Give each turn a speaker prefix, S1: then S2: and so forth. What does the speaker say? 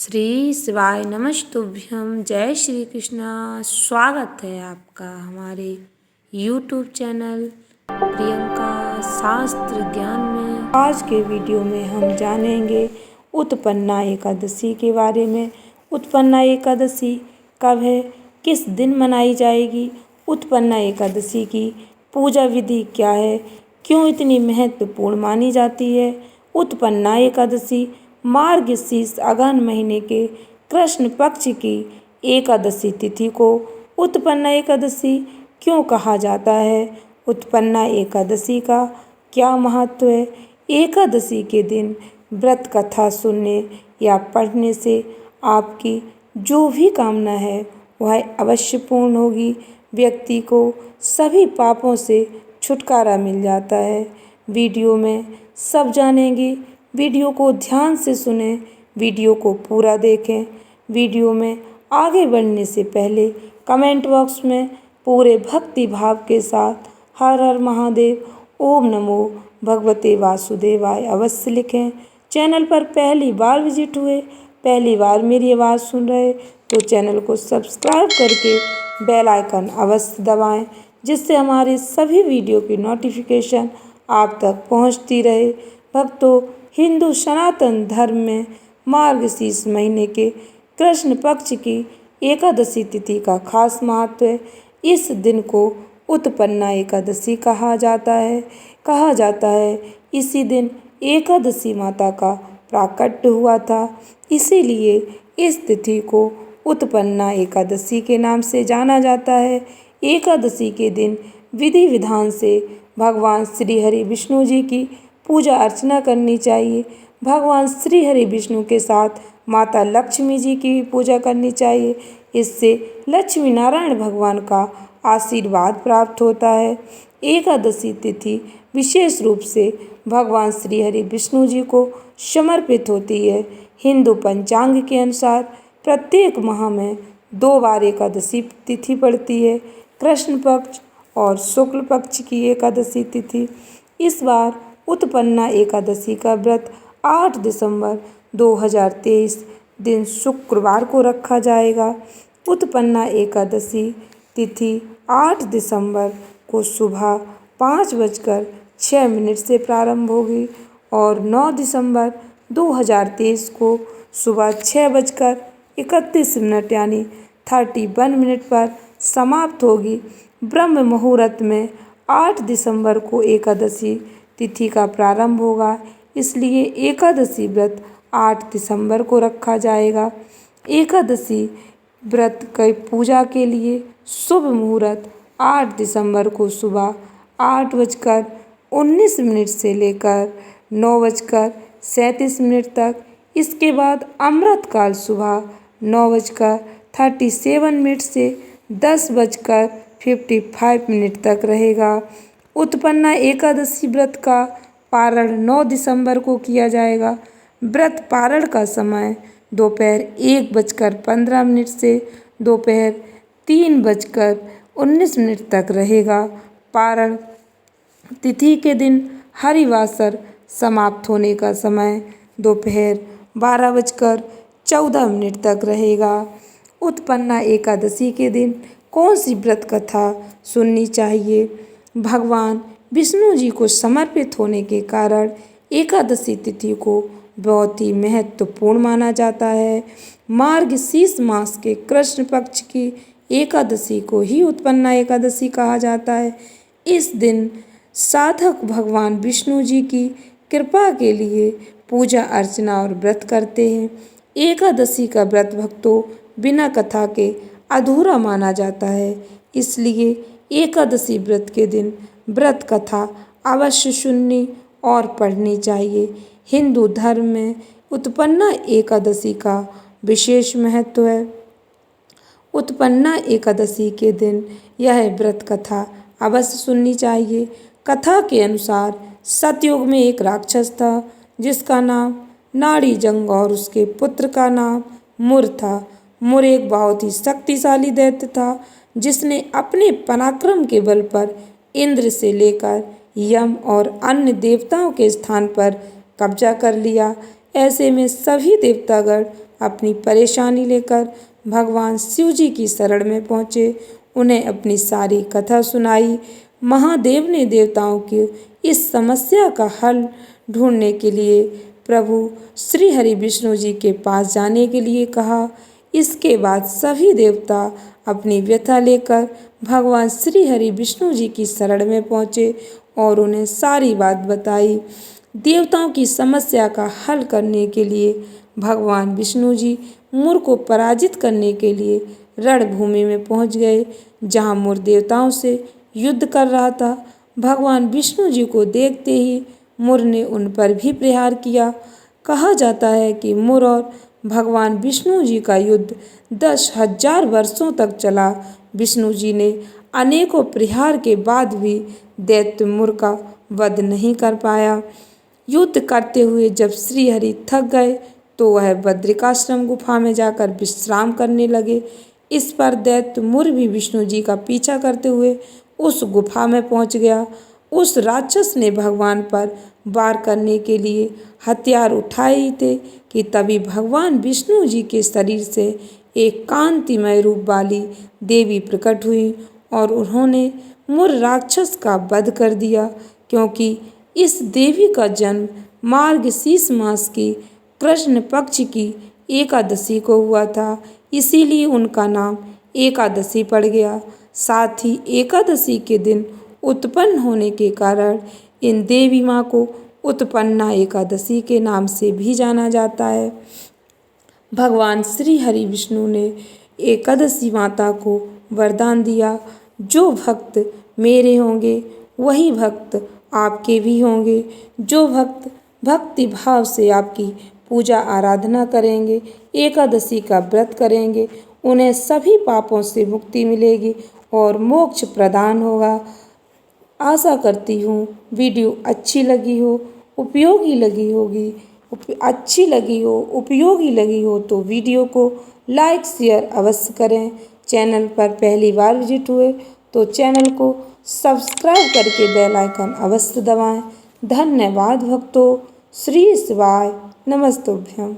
S1: श्री शिवाय नमस्तुभ्यम। जय श्री कृष्णा। स्वागत है आपका हमारे YouTube चैनल प्रियंका शास्त्र ज्ञान में। आज के वीडियो में हम जानेंगे उत्पन्ना एकादशी के बारे में। उत्पन्ना एकादशी कब है, किस दिन मनाई जाएगी, उत्पन्ना एकादशी की पूजा विधि क्या है, क्यों इतनी महत्वपूर्ण मानी जाती है। उत्पन्ना एकादशी मार्गशीर्ष अगहन महीने के कृष्ण पक्ष की एकादशी तिथि को उत्पन्ना एकादशी क्यों कहा जाता है। उत्पन्ना एकादशी का क्या महत्व है। एकादशी के दिन व्रत कथा सुनने या पढ़ने से आपकी जो भी कामना है वह अवश्य पूर्ण होगी। व्यक्ति को सभी पापों से छुटकारा मिल जाता है। वीडियो में सब जानेंगे। वीडियो को ध्यान से सुनें, वीडियो को पूरा देखें। वीडियो में आगे बढ़ने से पहले कमेंट बॉक्स में पूरे भक्ति भाव के साथ हर हर महादेव, ओम नमो भगवते वासुदेवाय अवश्य लिखें। चैनल पर पहली बार विजिट हुए, पहली बार मेरी आवाज़ सुन रहे तो चैनल को सब्सक्राइब करके बेल आइकन अवश्य दबाएं, जिससे हमारे सभी वीडियो की नोटिफिकेशन आप तक पहुंचती रहे। भक्तों, हिंदू सनातन धर्म में मार्गशीर्ष महीने के कृष्ण पक्ष की एकादशी तिथि का खास महत्व है। इस दिन को उत्पन्ना एकादशी कहा जाता है। इसी दिन एकादशी माता का प्राकट्य हुआ था, इसीलिए इस तिथि को उत्पन्ना एकादशी के नाम से जाना जाता है। एकादशी के दिन विधि विधान से भगवान श्री हरि विष्णु जी की पूजा अर्चना करनी चाहिए। भगवान श्री हरि विष्णु के साथ माता लक्ष्मी जी की भी पूजा करनी चाहिए। इससे लक्ष्मी नारायण भगवान का आशीर्वाद प्राप्त होता है। एकादशी तिथि विशेष रूप से भगवान श्री हरि विष्णु जी को समर्पित होती है। हिंदू पंचांग के अनुसार प्रत्येक माह में 2 बार एकादशी तिथि पड़ती है, कृष्ण पक्ष और शुक्ल पक्ष की एकादशी तिथि। इस बार उत्पन्ना एकादशी का व्रत 8 दिसंबर 2023 दिन शुक्रवार को रखा जाएगा। उत्पन्ना एकादशी तिथि 8 दिसंबर को सुबह 5:06 से प्रारंभ होगी और 9 दिसंबर 2023 को सुबह 6:31 यानी 31 मिनट पर समाप्त होगी। ब्रह्म मुहूर्त में 8 दिसंबर को एकादशी तिथि का प्रारंभ होगा, इसलिए एकादशी व्रत 8 दिसंबर को रखा जाएगा। एकादशी व्रत की पूजा के लिए शुभ मुहूर्त 8 दिसंबर को सुबह 8:19 से लेकर 9:37 तक। इसके बाद अमृतकाल सुबह 9:37 से 10:55 तक रहेगा। उत्पन्ना एकादशी व्रत का पारण 9 दिसंबर को किया जाएगा। व्रत पारण का समय दोपहर 1:15 से दोपहर 3:19 तक रहेगा। पारण तिथि के दिन हरिवासर समाप्त होने का समय दोपहर 12:14 तक रहेगा। उत्पन्ना एकादशी के दिन कौन सी व्रत कथा सुननी चाहिए। भगवान विष्णु जी को समर्पित होने के कारण एकादशी तिथि को बहुत ही महत्वपूर्ण माना जाता है। मार्गशीर्ष मास के कृष्ण पक्ष की एकादशी को ही उत्पन्ना एकादशी कहा जाता है। इस दिन साधक भगवान विष्णु जी की कृपा के लिए पूजा अर्चना और व्रत करते हैं। एकादशी का व्रत भक्तों बिना कथा के अधूरा माना जाता है, इसलिए एकादशी व्रत के दिन व्रत कथा अवश्य सुननी और पढ़नी चाहिए। हिंदू धर्म में उत्पन्ना एकादशी का विशेष महत्व है। उत्पन्ना एकादशी के दिन यह व्रत कथा अवश्य सुननी चाहिए। कथा के अनुसार सतयुग में एक राक्षस था जिसका नाम नाड़ीजंग और उसके पुत्र का नाम मुर था। मुर एक बहुत ही शक्तिशाली दैत्य था जिसने अपने पराक्रम के बल पर इंद्र से लेकर यम और अन्य देवताओं के स्थान पर कब्जा कर लिया। ऐसे में सभी देवतागण अपनी परेशानी लेकर भगवान शिव जी की शरण में पहुँचे। उन्हें अपनी सारी कथा सुनाई। महादेव ने देवताओं की इस समस्या का हल ढूंढने के लिए प्रभु श्री हरि विष्णु जी के पास जाने के लिए कहा। इसके बाद सभी देवता अपनी व्यथा लेकर भगवान श्री हरि विष्णु जी की शरण में पहुँचे और उन्हें सारी बात बताई। देवताओं की समस्या का हल करने के लिए भगवान विष्णु जी मुर को पराजित करने के लिए रणभूमि में पहुंच गए, जहां मुर देवताओं से युद्ध कर रहा था। भगवान विष्णु जी को देखते ही मुर ने उन पर भी प्रहार किया। कहा जाता है कि मुर और भगवान विष्णु जी का युद्ध 10,000 वर्षों तक चला। विष्णु जी ने अनेकों प्रहार के बाद भी दैत्य मुर का वध नहीं कर पाया। युद्ध करते हुए जब श्रीहरि थक गए तो वह बद्रिकाश्रम गुफा में जाकर विश्राम करने लगे। इस पर दैत्य मुर भी विष्णु जी का पीछा करते हुए उस गुफा में पहुंच गया। उस राक्षस ने भगवान पर वार करने के लिए हथियार उठाए ही थे कि तभी भगवान विष्णु जी के शरीर से एक कांतिमय रूप वाली देवी प्रकट हुई और उन्होंने मुर राक्षस का वध कर दिया। क्योंकि इस देवी का जन्म मार्गशीर्ष मास की कृष्ण पक्ष की एकादशी को हुआ था, इसीलिए उनका नाम एकादशी पड़ गया। साथ ही एकादशी के दिन उत्पन्न होने के कारण इन देवी माँ को उत्पन्ना एकादशी के नाम से भी जाना जाता है। भगवान श्री हरि विष्णु ने एकादशी माता को वरदान दिया, जो भक्त मेरे होंगे वही भक्त आपके भी होंगे। जो भक्त भक्ति भाव से आपकी पूजा आराधना करेंगे, एकादशी का व्रत करेंगे, उन्हें सभी पापों से मुक्ति मिलेगी और मोक्ष प्रदान होगा। आशा करती हूँ वीडियो अच्छी लगी हो, उपयोगी लगी होगी। उपयोगी लगी हो तो वीडियो को लाइक शेयर अवश्य करें। चैनल पर पहली बार विजिट हुए तो चैनल को सब्सक्राइब करके बेल आइकन अवश्य दबाएं। धन्यवाद भक्तों। श्री शिवाय नमस्तुभ्यम।